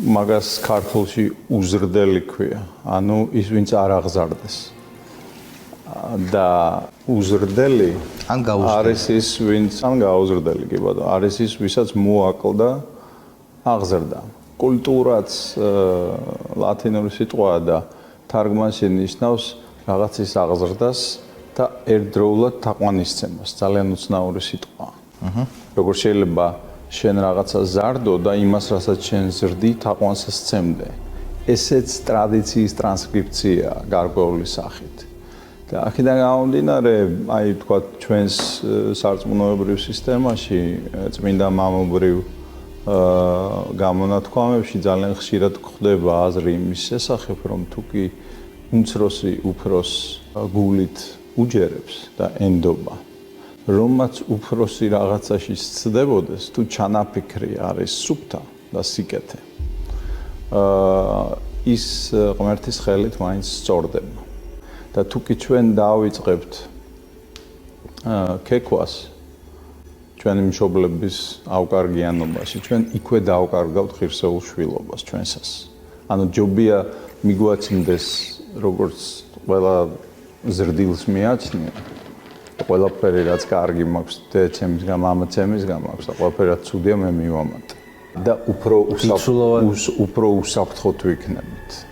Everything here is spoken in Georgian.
მაგას ქართულში უზრდელი ქვია, ანუ ის ვინც არ აღზარდეს. და უზრდელი ან გაუზრდელი არის ის ვინც ან გაუზრდელი კი ბატონო, არის ის ვისაც მოაკლდა აღზრდა. კულტურაც ლათინური სიტყვაა და თარგმანში ნიშნავს რაღაცის აღზრდას და ერთდროულად თაყვანისცემას. ძალიან უცნაური სიტყვაა. როგორ შეიძლება შენ რაღაცა ზარდო და იმას, რასაც შენ ზრდი, თაყვანსაც სცემდე. ესეც ტრადიციის ტრანსკრიფცია გარკვეული სახით. და აქედან გამომდინარე, აი თქვა ჩვენს სარწმუნოებრივ სისტემაში, წმინდა მამობრივ გამონათქვამებში ძალიან ხშირად გვხვდება აზრი იმის შესახებ, რომ თუ კი უმცროსი უფროს გულით უჯერებს და ენდობა, რომაც უფროსი რაღაცაში სცდებოდეს, თუ ჩანაფიქრი არის სუფთა და სიკეთე, ის ღმერთის ხელით მაინც სწორდება. და თუ კი ჩვენ დავიწყებთ ქექვას ჩვენი მშობლების ავკარგიანობაში, ჩვენ იქვე დავკარგავთ ღირსეულ შვილობას ჩვენსას. ანუ ჯობია მიგვაცინდეს როგორც ყველა ზრდილს მიაჩნია, ყველაფერი რაც კარგი მაქვს დედაცემისგან, მამაცემისგან მაქვს და ყველაფერი რაც ცუდია მე მივამატე. და უფრო უსაფრთხოდ ვიქნებით.